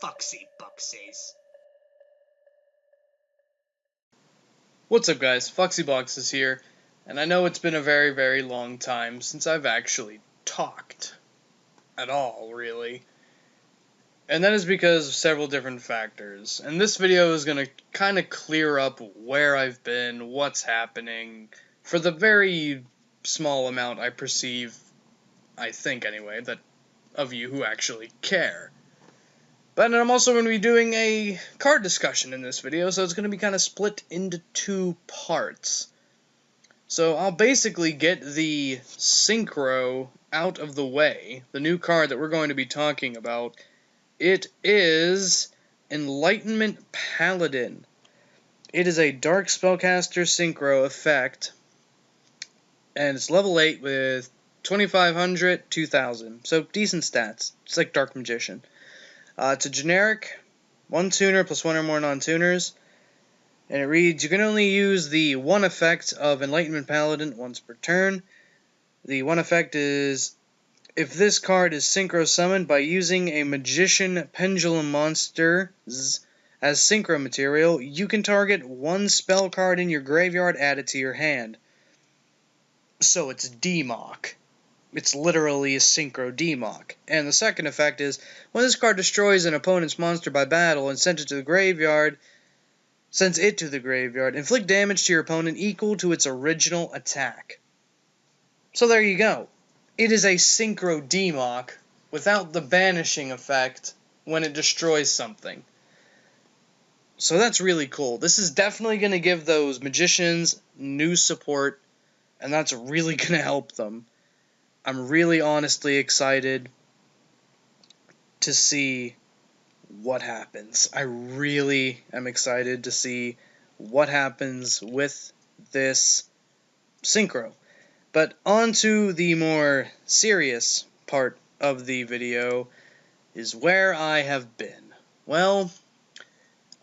FoxxyBoxes. What's up guys, FoxxyBoxes here, and I know it's been a very, very long time since I've actually talked at all, really. And that is because of several different factors. And this video is going to kind of clear up where I've been, what's happening, for the very small amount I perceive, I think anyway, that of you who actually care. But I'm also going to be doing a card discussion in this video, so it's going to be kind of split into two parts. So I'll basically get the Synchro out of the way, the new card that we're going to be talking about. It is Enlightenment Paladin. It is a Dark Spellcaster Synchro effect, and it's level 8 with 2500, 2000, so decent stats. It's like Dark Magician. It's a generic 1 tuner plus 1 or more non-tuners, and it reads, you can only use the one effect of Enlightenment Paladin once per turn. The one effect is, if this card is synchro summoned by using a Magician Pendulum monster as synchro material, you can target one spell card in your graveyard, add it to your hand. So it's DMoC. It's literally a Synchro DMoC. And the second effect is, when this card destroys an opponent's monster by battle and sends it to the graveyard, inflict damage to your opponent equal to its original attack. So there you go. It is a Synchro DMoC without the banishing effect when it destroys something. So that's really cool. This is definitely going to give those magicians new support, and that's really going to help them. I'm really honestly excited to see what happens. I really am excited to see what happens with this Synchro. But on to the more serious part of the video is where I have been. Well,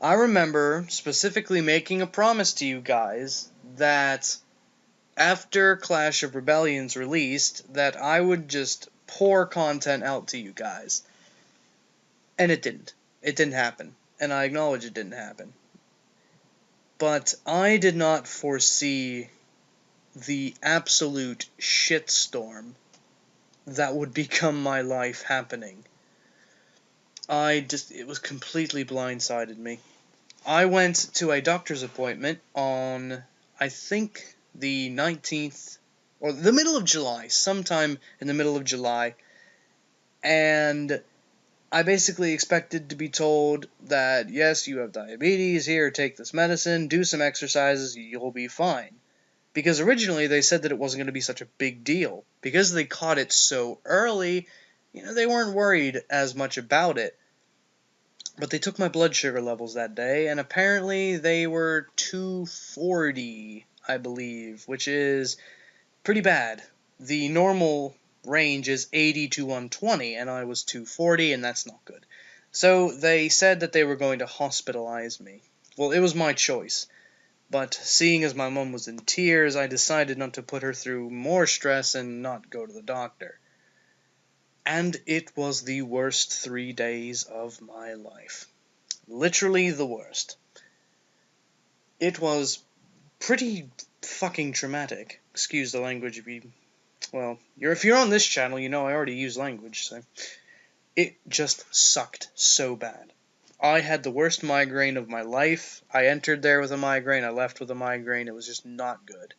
I remember specifically making a promise to you guys that after Clash of Rebellion's released, that I would just pour content out to you guys. And it didn't. It didn't happen. And I acknowledge it didn't happen. But I did not foresee the absolute shitstorm that would become my life happening. It was completely blindsided me. I went to a doctor's appointment on, I think, the 19th, or the middle of July, sometime in the middle of July, and I basically expected to be told that, yes, you have diabetes, here, take this medicine, do some exercises, you'll be fine. Because originally they said that it wasn't going to be such a big deal. Because they caught it so early, they weren't worried as much about it. But they took my blood sugar levels that day, and apparently they were 240, I believe, which is pretty bad. The normal range is 80 to 120, and I was 240, and that's not good. So they said that they were going to hospitalize me. Well, it was my choice. But seeing as my mom was in tears, I decided not to put her through more stress and not go to the doctor. And it was the worst 3 days of my life. Literally the worst. It was pretty fucking traumatic. Excuse the language if you're on this channel, you know I already use language, so. It just sucked so bad. I had the worst migraine of my life. I entered there with a migraine, I left with a migraine, it was just not good.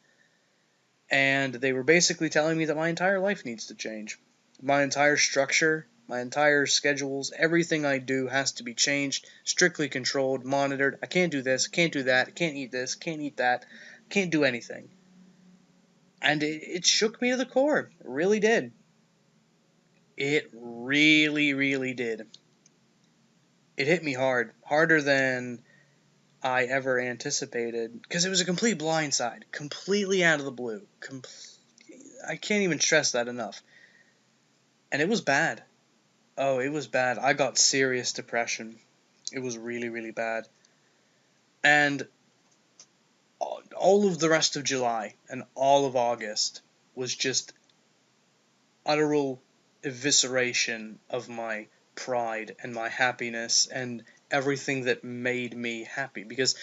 And they were basically telling me that my entire life needs to change. My entire structure, my entire schedules, everything I do has to be changed, strictly controlled, monitored. I can't do this, can't do that, can't eat this, can't eat that, can't do anything. And it shook me to the core. It really did. It really, really did. It hit me hard. Harder than I ever anticipated. Because it was a complete blindside. Completely out of the blue. I can't even stress that enough. And it was bad. Oh, it was bad. I got serious depression. It was really, really bad. And all of the rest of July and all of August was just utter evisceration of my pride and my happiness and everything that made me happy. Because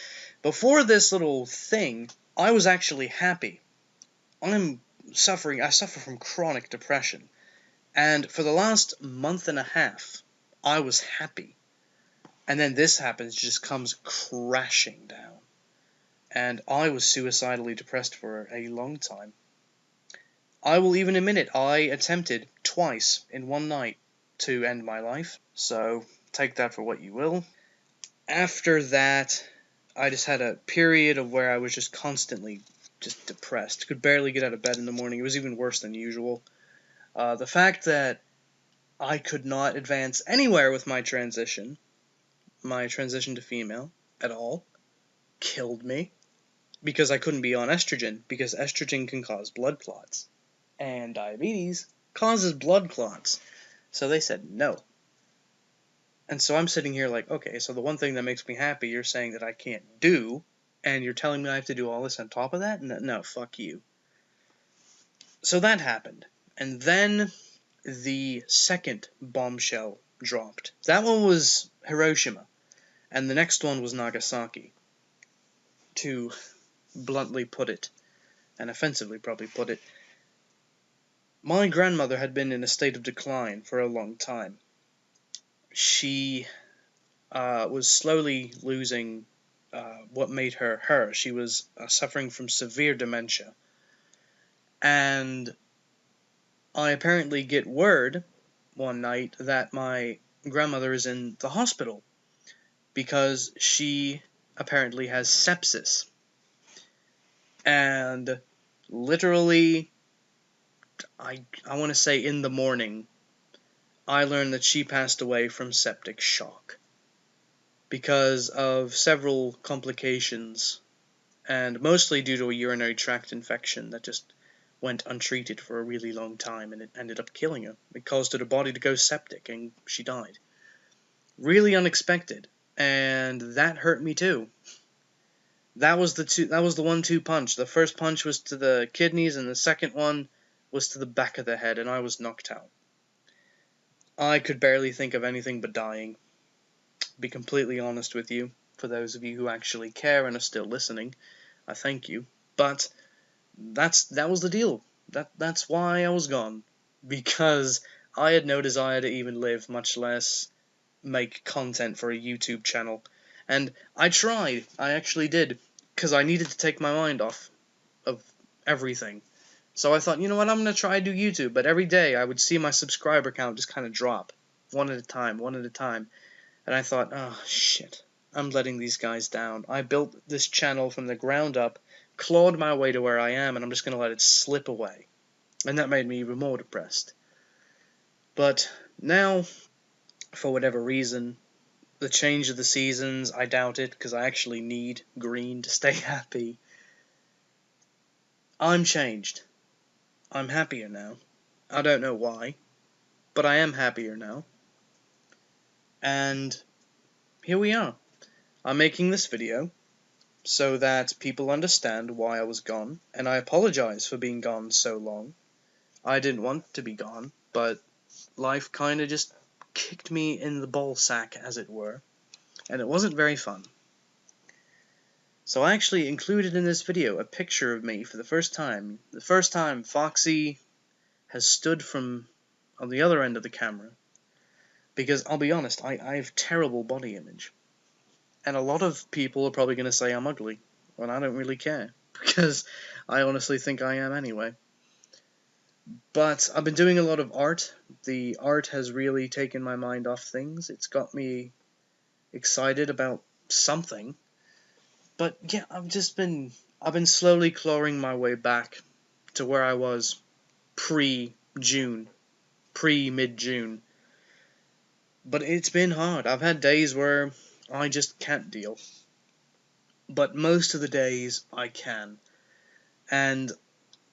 before this little thing, I was actually happy. I suffer from chronic depression. And for the last month and a half, I was happy. And then this happens, just comes crashing down. And I was suicidally depressed for a long time. I will even admit it, I attempted twice in one night to end my life. So take that for what you will. After that, I just had a period of where I was just constantly just depressed. Could barely get out of bed in the morning. It was even worse than usual. The fact that I could not advance anywhere with my transition to female at all, killed me. Because I couldn't be on estrogen, because estrogen can cause blood clots. And diabetes causes blood clots. So they said no. And so I'm sitting here like, okay, so the one thing that makes me happy, you're saying that I can't do, and you're telling me I have to do all this on top of that? No, fuck you. So that happened. And then the second bombshell dropped. That one was Hiroshima. And the next one was Nagasaki. To bluntly put it, and offensively probably put it, my grandmother had been in a state of decline for a long time. She was slowly losing what made her her. She was suffering from severe dementia. And I apparently get word one night that my grandmother is in the hospital because she apparently has sepsis. And literally, I want to say in the morning, I learned that she passed away from septic shock because of several complications, and mostly due to a urinary tract infection that just went untreated for a really long time, and it ended up killing her. It caused her body to go septic, and she died. Really unexpected, and that hurt me too. That was the 1-2 punch. The first punch was to the kidneys, and the second one was to the back of the head, and I was knocked out. I could barely think of anything but dying. Be completely honest with you, for those of you who actually care and are still listening, I thank you. But that was the deal. That's why I was gone. Because I had no desire to even live, much less make content for a YouTube channel. And I tried. I actually did. Because I needed to take my mind off of everything. So I thought, you know what, I'm going to try to do YouTube. But every day I would see my subscriber count just kind of drop. One at a time. And I thought, oh, shit. I'm letting these guys down. I built this channel from the ground up, clawed my way to where I am, and I'm just going to let it slip away. And that made me even more depressed. But now, for whatever reason, the change of the seasons, I doubt it, because I actually need green to stay happy. I'm changed. I'm happier now. I don't know why, but I am happier now. And here we are. I'm making this video so that people understand why I was gone, and I apologize for being gone so long. I didn't want to be gone, but life kind of just kicked me in the ball sack, as it were, and it wasn't very fun. So I actually included in this video a picture of me for the first time. The first time Foxxy has stood from on the other end of the camera. Because, I'll be honest, I have terrible body image. And a lot of people are probably going to say I'm ugly. Well, I don't really care. Because I honestly think I am anyway. But I've been doing a lot of art. The art has really taken my mind off things. It's got me excited about something. But yeah, I've been slowly clawing my way back to where I was pre-June, mid-June. But it's been hard. I've had days where I just can't deal. But most of the days I can. And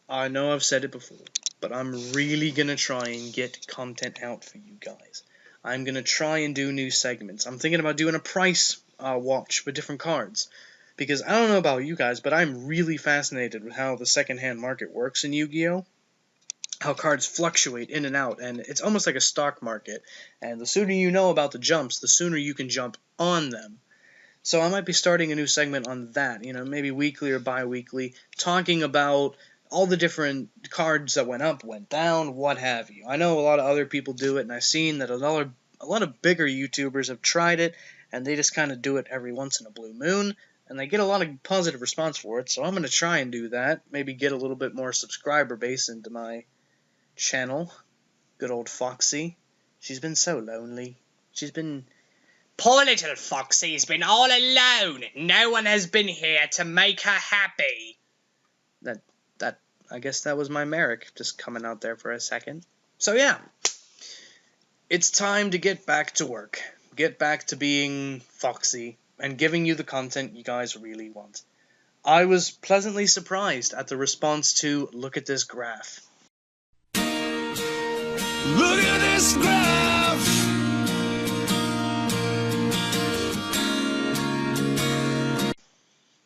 I know I've said it before, but I'm really going to try and get content out for you guys. I'm going to try and do new segments. I'm thinking about doing a price watch for different cards. Because I don't know about you guys, but I'm really fascinated with how the second-hand market works in Yu-Gi-Oh! how cards fluctuate in and out, and it's almost like a stock market. And the sooner you know about the jumps, the sooner you can jump on them. So I might be starting a new segment on that, maybe weekly or bi-weekly, talking about all the different cards that went up, went down, what have you. I know a lot of other people do it, and I've seen that a lot of bigger YouTubers have tried it, and they just kind of do it every once in a blue moon, and they get a lot of positive response for it, so I'm going to try and do that, maybe get a little bit more subscriber base into my channel. Good old Foxxy. She's been so lonely. She's been... Poor little Foxy's been all alone. No one has been here to make her happy. I guess that was my Merrick just coming out there for a second. So yeah, it's time to get back to work. Get back to being Foxxy and giving you the content you guys really want. I was pleasantly surprised at the response to Look at This Graph. Look at this graph.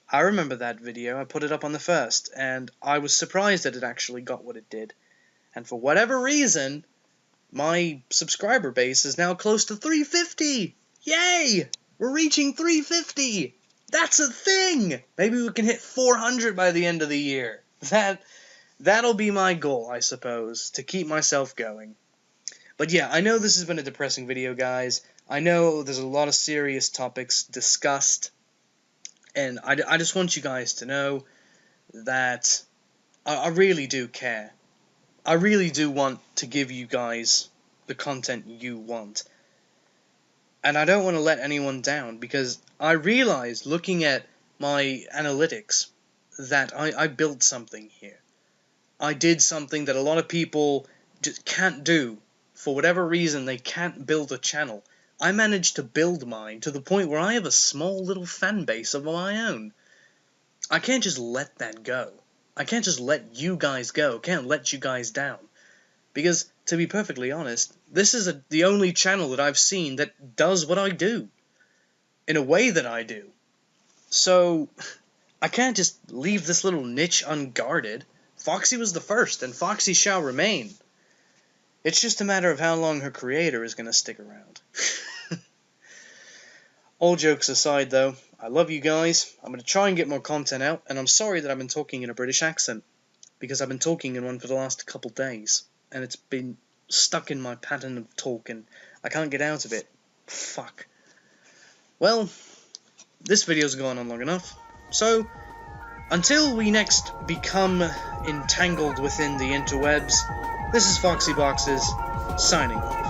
I remember that video. I put it up on the first, and I was surprised that it actually got what it did. And for whatever reason, my subscriber base is now close to 350! Yay! We're reaching 350! That's a thing! Maybe we can hit 400 by the end of the year. That'll be my goal, I suppose, to keep myself going. But yeah, I know this has been a depressing video, guys. I know there's a lot of serious topics discussed. And I just want you guys to know that I really do care. I really do want to give you guys the content you want. And I don't want to let anyone down, because I realized, looking at my analytics, that I built something here. I did something that a lot of people just can't do. For whatever reason, they can't build a channel. I managed to build mine to the point where I have a small little fan base of my own. I can't just let that go. I can't just let you guys go. I can't let you guys down. Because, to be perfectly honest, this is the only channel that I've seen that does what I do. In a way that I do. So, I can't just leave this little niche unguarded. Foxxy was the first, and Foxxy shall remain. It's just a matter of how long her creator is going to stick around. All jokes aside, though, I love you guys. I'm going to try and get more content out, and I'm sorry that I've been talking in a British accent, because I've been talking in one for the last couple days, and it's been stuck in my pattern of talking. I can't get out of it. Fuck. Well, this video's gone on long enough, so until we next become entangled within the interwebs, this is FoxxyBoxes, signing off.